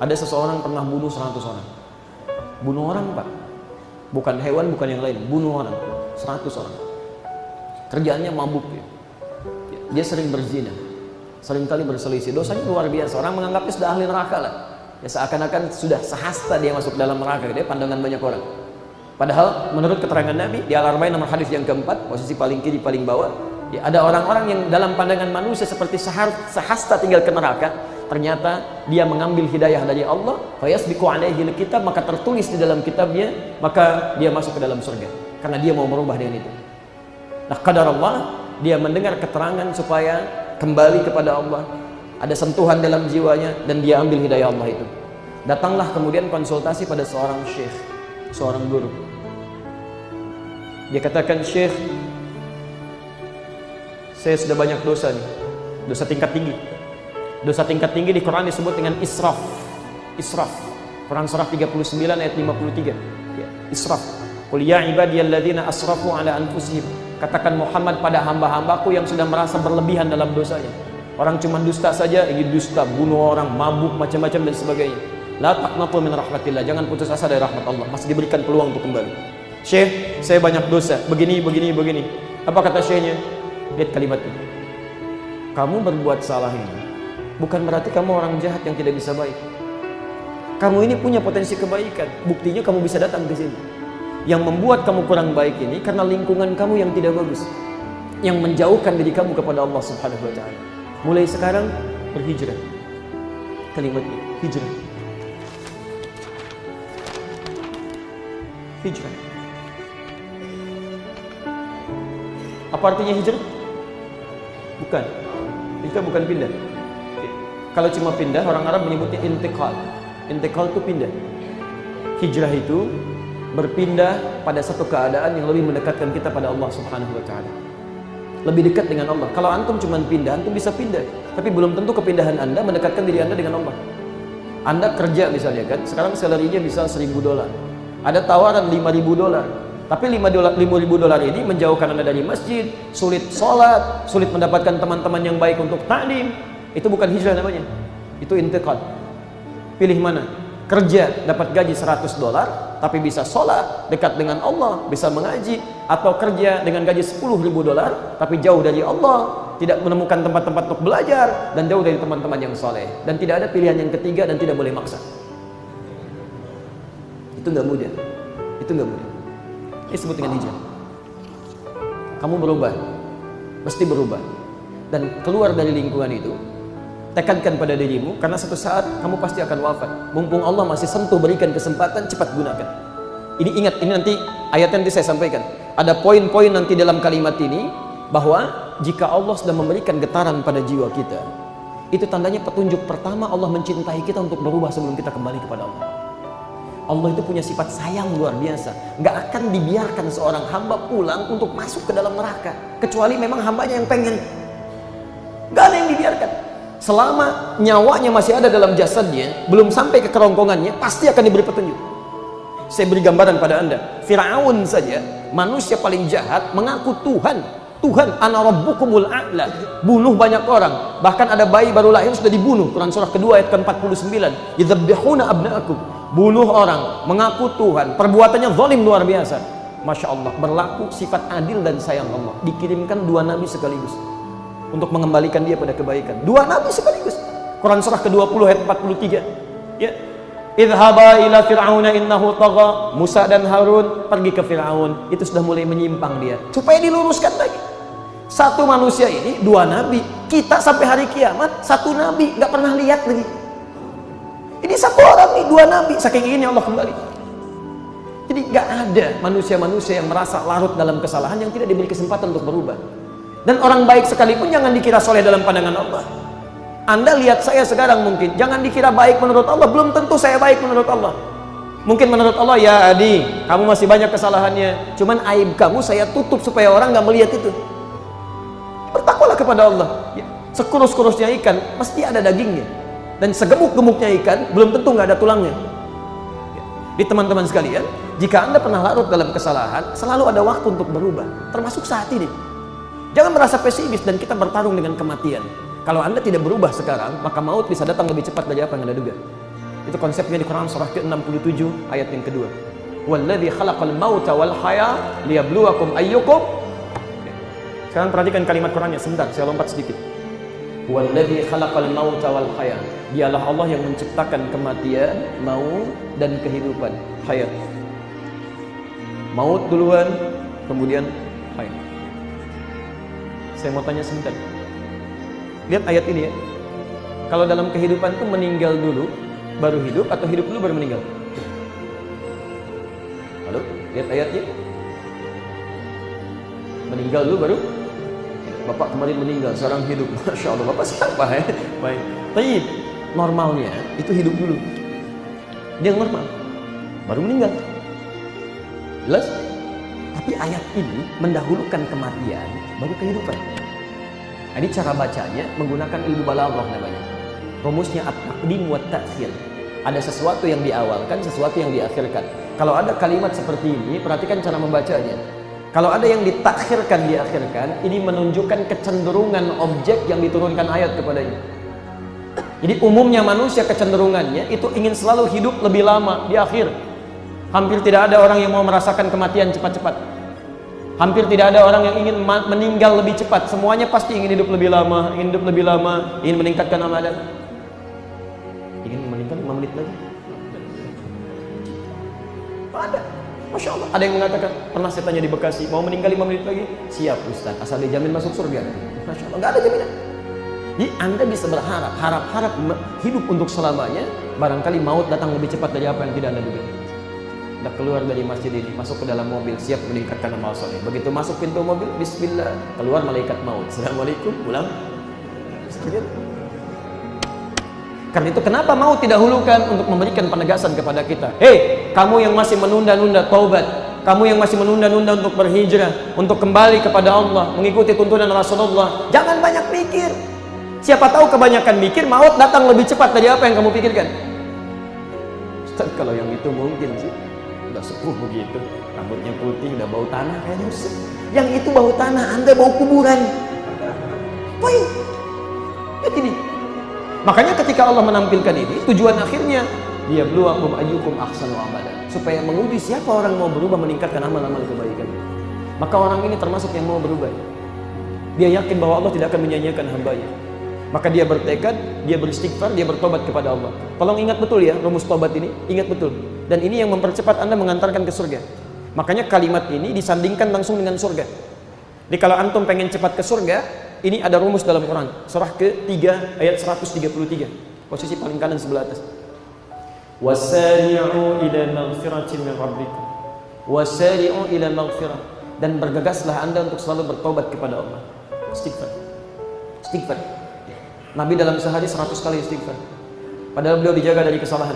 Ada seseorang pernah bunuh 100 orang. Bunuh orang, Pak. Bukan hewan, bukan yang lain. Bunuh orang. 100 orang. Kerjaannya mabuk. Dia sering berzina. Seringkali berselisih. Dosanya luar biasa. Orang menganggapnya sudah ahli neraka lah. Ya seakan-akan sudah sehasta dia masuk dalam neraka. Dia pandangan banyak orang. Padahal menurut keterangan Nabi di Al-Arba'in nomor hadis yang keempat, posisi paling kiri paling bawah, ya, ada orang-orang yang dalam pandangan manusia seperti sehasta tinggal ke neraka. Ternyata dia mengambil hidayah dari Allah, fayasbiqu alaihi alkitab, maka tertulis di dalam kitabnya, maka dia masuk ke dalam surga karena dia mau merubah dengan itu. Nah, qadar Allah, dia mendengar keterangan supaya kembali kepada Allah, ada sentuhan dalam jiwanya dan dia ambil hidayah Allah itu. Datanglah kemudian konsultasi pada seorang syekh, seorang guru. Dia katakan, "Syekh, saya sudah banyak dosa nih, dosa tingkat tinggi. Dosa tingkat tinggi di Quran disebut dengan israf. Israf. Quran surah 39 ayat 53. Ya, israf. Qul ya ibadiyalladzina asrafu ala anfusihim." Katakan Muhammad pada hamba-hambaku yang sudah merasa berlebihan dalam dosanya. Orang cuma dusta saja, ini dusta, bunuh orang, mabuk, macam-macam dan sebagainya. La taqnatu min rahmatillah. Jangan putus asa dari rahmat Allah. Masih diberikan peluang untuk kembali. "Syekh, saya banyak dosa, begini. Apa kata syekhnya? Lihat kalimat ini. Kamu berbuat salah ini bukan berarti kamu orang jahat yang tidak bisa baik. Kamu ini punya potensi kebaikan. Buktinya kamu bisa datang ke sini. Yang membuat kamu kurang baik ini karena lingkungan kamu yang tidak bagus, yang menjauhkan diri kamu kepada Allah Subhanahu wa taala. Mulai sekarang berhijrah." Kalimat ini, hijrah. Hijrah. Apa artinya hijrah? Bukan. Hijrah bukan pindah. Kalau cuma pindah, orang Arab menyebutnya intiqal. Intiqal itu pindah. Hijrah itu berpindah pada satu keadaan yang lebih mendekatkan kita pada Allah Subhanahu wa taala. Lebih dekat dengan Allah. Kalau antum cuma pindah, antum bisa pindah, tapi belum tentu kepindahan Anda mendekatkan diri Anda dengan Allah. Anda kerja misalnya kan, sekarang salary-nya bisa $1.000. Ada tawaran $5.000. Tapi $5.000 ini menjauhkan Anda dari masjid, sulit sholat, sulit mendapatkan teman-teman yang baik untuk ta'lim. Itu bukan hijrah namanya. Itu intiqal. Pilih mana? Kerja dapat gaji $100 tapi bisa sholat, dekat dengan Allah, bisa mengaji, atau kerja dengan gaji $10.000 tapi jauh dari Allah, tidak menemukan tempat-tempat untuk belajar dan jauh dari teman-teman yang soleh, dan tidak ada pilihan yang ketiga dan tidak boleh maksa. Itu nggak mudah. Itu nggak mudah. Ini disebut dengan hijrah. Kamu berubah, mesti berubah dan keluar dari lingkungan itu. Tekankan pada dirimu, karena satu saat kamu pasti akan wafat. Mumpung Allah masih sentuh, berikan kesempatan, cepat gunakan. Ini ingat, ini nanti ayatnya nanti saya sampaikan. Ada poin-poin nanti dalam kalimat ini, bahwa jika Allah sudah memberikan getaran pada jiwa kita, itu tandanya petunjuk pertama Allah mencintai kita untuk berubah sebelum kita kembali kepada Allah. Allah itu punya sifat sayang luar biasa. Nggak akan dibiarkan seorang hamba pulang untuk masuk ke dalam neraka, kecuali memang hambanya yang pengen. Nggak ada yang dibiarkan. Selama nyawanya masih ada dalam jasadnya, belum sampai ke kerongkongannya, pasti akan diberi petunjuk. Saya beri gambaran pada Anda. Firaun saja, manusia paling jahat, mengaku Tuhan. Tuhan, ana rabbukumul a'la. Bunuh banyak orang. Bahkan ada bayi baru lahir sudah dibunuh. Quran surah kedua ayat ke-49. Yadzabbihuna abna'akum. Bunuh orang, mengaku Tuhan. Perbuatannya zalim luar biasa. Masya Allah, berlaku sifat adil dan sayang Allah. Dikirimkan 2 nabi sekaligus untuk mengembalikan dia pada kebaikan. 2 nabi sekaligus. Quran surah ke-20 ayat 43. Ya. Idhaba ila fir'auna innahu tagha. Musa dan Harun pergi ke Firaun. Itu sudah mulai menyimpang dia. Supaya diluruskan lagi. Satu manusia ini 2 nabi. Kita sampai hari kiamat 1 nabi, nggak pernah lihat lagi. Ini 1 orang nih 2 nabi. Saking ini Allah kembali. Jadi nggak ada manusia-manusia yang merasa larut dalam kesalahan yang tidak diberi kesempatan untuk berubah. Dan orang baik sekalipun jangan dikira soleh dalam pandangan Allah. Anda lihat saya sekarang mungkin, jangan dikira baik menurut Allah, belum tentu saya baik menurut Allah. Mungkin menurut Allah, ya Adi, kamu masih banyak kesalahannya, cuman aib kamu saya tutup supaya orang nggak melihat itu. Bertakwalah kepada Allah. Ya, sekurus-kurusnya ikan mesti ada dagingnya, dan segemuk-gemuknya ikan belum tentu nggak ada tulangnya. Ya. Di teman-teman sekalian, jika Anda pernah larut dalam kesalahan, selalu ada waktu untuk berubah, termasuk saat ini. Jangan merasa pesimis dan kita bertarung dengan kematian. Kalau Anda tidak berubah sekarang, maka maut bisa datang lebih cepat dari apa yang Anda duga. Itu konsepnya di Quran surah ke-67 ayat yang kedua. Walladzi khalaqal mauta wal haya liyabluwakum ayyukum. Sekarang perhatikan kalimat Qurannya sebentar, saya lompat sedikit. Walladzi khalaqal mauta wal haya. Dialah Allah yang menciptakan kematian, maut dan kehidupan, hayat. Maut duluan, kemudian hayat. Saya mau tanya sebentar. Lihat ayat ini ya. Kalau dalam kehidupan itu meninggal dulu baru hidup atau hidup dulu baru meninggal? Halo, lihat ayatnya. Meninggal dulu baru. Bapak kemarin meninggal, sekarang hidup. Masya Allah, Bapak siapa ya? Baik. Tapi normalnya itu hidup dulu. Dia normal, baru meninggal. Jelas? Tapi ayat ini mendahulukan kematian, baru kehidupan. Ini cara bacanya menggunakan ilmu balaghah namanya. Rumusnya at-taqdim wa ta'khir. Ada sesuatu yang diawalkan, sesuatu yang diakhirkan. Kalau ada kalimat seperti ini, perhatikan cara membacanya. Kalau ada yang ditakhirkan, diakhirkan, ini menunjukkan kecenderungan objek yang diturunkan ayat kepadanya. Jadi umumnya manusia kecenderungannya itu ingin selalu hidup lebih lama di akhir. Hampir tidak ada orang yang mau merasakan kematian cepat-cepat. Hampir tidak ada orang yang ingin meninggal lebih cepat. Semuanya pasti ingin hidup lebih lama, ingin hidup lebih lama, ingin meningkatkan amalan. Ingin meningkat 5 menit lagi. Ada. Masya Allah. Ada yang mengatakan, pernah saya tanya di Bekasi, mau meninggal 5 menit lagi? Siap Ustaz, asal dijamin masuk surga. Masya Allah, nggak ada jaminan. Jadi Anda bisa berharap, harap hidup untuk selamanya. Barangkali maut datang lebih cepat dari apa yang tidak Anda duga. Anda keluar dari masjid ini, masuk ke dalam mobil, siap meningkatkan amal soleh. Begitu masuk pintu mobil, bismillah, keluar malaikat maut. Assalamualaikum, pulang. Karena itu kenapa maut didahulukan untuk memberikan penegasan kepada kita. Hei, kamu yang masih menunda-nunda taubat, kamu yang masih menunda-nunda untuk berhijrah, untuk kembali kepada Allah, mengikuti tuntunan Rasulullah, jangan banyak mikir. Siapa tahu kebanyakan mikir, maut datang lebih cepat dari apa yang kamu pikirkan. Ustaz, kalau yang itu mungkin sih, udah sepuh begitu, rambutnya putih, udah bau tanah kayaknya. Yang itu bau tanah, Anda bau kuburan. Poin. Lihat ini. Makanya ketika Allah menampilkan ini, tujuan akhirnya dia bluwakum ayyukum ahsanu amala, supaya menguji siapa orang mau berubah meningkatkan amal-amal kebaikan. Maka orang ini termasuk yang mau berubah. Dia yakin bahwa Allah tidak akan menyanyiakan hambanya. Maka dia bertekad, dia beristighfar, dia bertobat kepada Allah. Tolong ingat betul ya rumus tobat ini, ingat betul. Dan ini yang mempercepat Anda mengantarkan ke surga. Makanya kalimat ini disandingkan langsung dengan surga. Jadi kalau antum pengen cepat ke surga, ini ada rumus dalam Quran, surah ke-3 ayat 133, posisi paling kanan sebelah atas. Wasari'u ila maghfiratin min rabbikum. Wasari'u ila maghfirah, dan bergegaslah Anda untuk selalu bertobat kepada Allah. Istighfar. Istighfar. Nabi dalam sehari 100 kali istighfar. Padahal beliau dijaga dari kesalahan.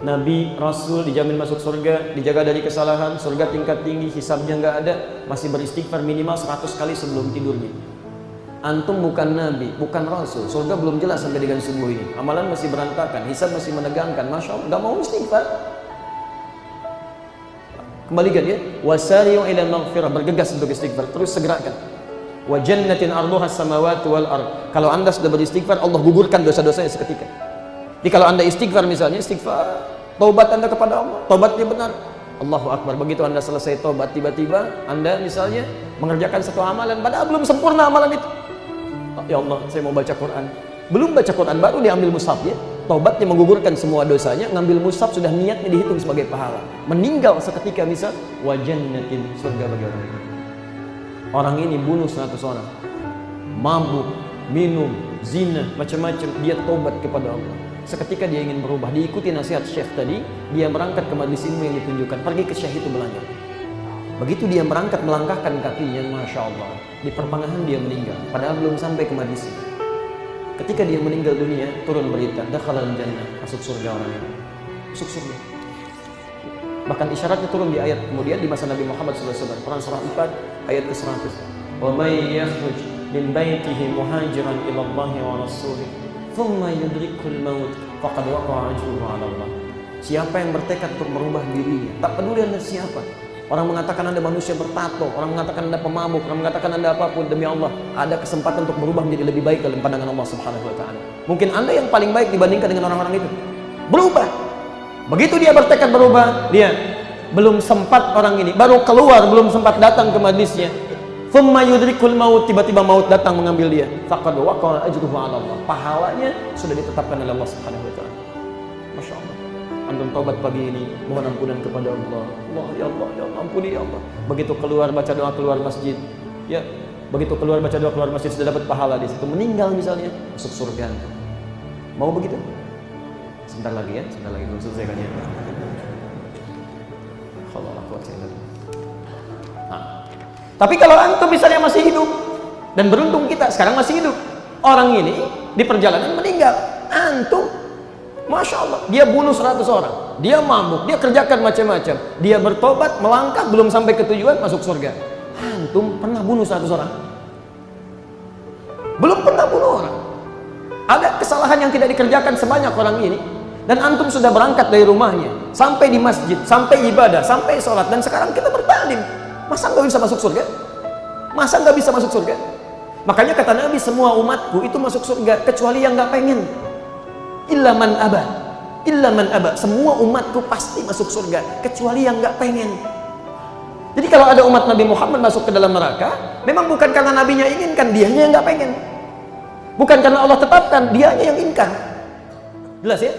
Nabi, Rasul dijamin masuk surga, dijaga dari kesalahan, surga tingkat tinggi, hisabnya nggak ada, masih beristighfar minimal 100 kali sebelum tidurnya. Antum bukan Nabi, bukan Rasul, surga belum jelas sampai dengan subuh ini, amalan masih berantakan, hisab masih menegangkan, Masya Allah, nggak mau istighfar. Kembalikan ya, wasari'u ila maghfirah, bergegas untuk istighfar, terus segerakan. Wa jannatin arduha samawati wal ard. Kalau Anda sudah beristighfar, Allah gugurkan dosa-dosanya seketika. Jadi kalau Anda istighfar misalnya, istighfar, taubat Anda kepada Allah, taubatnya benar, Allahu Akbar. Begitu Anda selesai taubat, tiba-tiba Anda misalnya mengerjakan satu amalan, padahal belum sempurna amalan itu. Ya Allah, saya mau baca Quran. Belum baca Quran, baru diambil mushaf ya. Taubatnya menggugurkan semua dosanya, ngambil mushaf sudah niatnya dihitung sebagai pahala. Meninggal seketika misal, wa jannatin, surga bagi orang ini. Orang ini bunuh 100 orang, mabuk, minum, zina, macam-macam, dia taubat kepada Allah. Seketika dia ingin berubah, diikuti nasihat Syekh tadi, dia berangkat ke majlis ilmu yang ditunjukkan, pergi ke Syekh itu belajar. Begitu dia berangkat melangkahkan kakinya, Masya Allah, di pertengahan dia meninggal, padahal belum sampai ke majlis. Ketika dia meninggal dunia, turun berita, dakhalal jannah, masuk surga orang ini, masuk surga. Bahkan isyaratnya turun di ayat kemudian di masa Nabi Muhammad SAW, Quran surah 4 ayat ke-100. Wa may yakhruj min baitihi muhajiran ila Allah wa rasulih thumma yudrikul maut faqad waqa'a ajruhu 'ala Allah. Siapa yang bertekad untuk merubah dirinya, tak peduli Anda siapa. Orang mengatakan Anda manusia bertato, orang mengatakan Anda pemabuk, orang mengatakan Anda apapun, demi Allah, ada kesempatan untuk berubah menjadi lebih baik dalam pandangan Allah Subhanahu wa taala. Mungkin Anda yang paling baik dibandingkan dengan orang-orang itu. berubah. Begitu dia bertekad berubah, dia belum sempat orang ini, baru keluar, belum sempat datang ke majlisnya, thumma yudrikul maut, tiba-tiba maut datang mengambil dia. Faqad waqa'a ajruhu 'ala Allah. Pahalanya sudah ditetapkan oleh Allah Subhanahu wa taala. Masya Allah. Antum taubat pagi ini, mohon ampunan kepada Allah. Allah, ya Allah, ya Allah, ampuni ya Allah. Begitu keluar baca doa keluar masjid, ya, begitu keluar baca doa keluar masjid sudah dapat pahala di situ. Meninggal misalnya, masuk surga. Mau begitu? Sebentar lagi ya, sebentar lagi belum selesai ya. Kalau aku tapi kalau antum misalnya masih hidup, dan beruntung kita sekarang masih hidup, orang ini di perjalanan meninggal, antum, Masya Allah, dia bunuh 100 orang, dia mabuk, dia kerjakan macam-macam, dia bertobat, melangkah, belum sampai ke tujuan, masuk surga. Antum pernah bunuh 100 orang? Belum pernah bunuh orang. Ada kesalahan yang tidak dikerjakan sebanyak orang ini, dan antum sudah berangkat dari rumahnya, sampai di masjid, sampai ibadah, sampai sholat, dan sekarang kita bertanding. Masa nggak bisa masuk surga? Masa nggak bisa masuk surga? Makanya kata Nabi, semua umatku itu masuk surga, kecuali yang nggak pengen. Illa man aba, illa man aba. Semua umatku pasti masuk surga, kecuali yang nggak pengen. Jadi kalau ada umat Nabi Muhammad masuk ke dalam neraka, memang bukan karena Nabinya inginkan, dianya yang nggak pengen. Bukan karena Allah tetapkan, dianya yang inginkan. Jelas ya?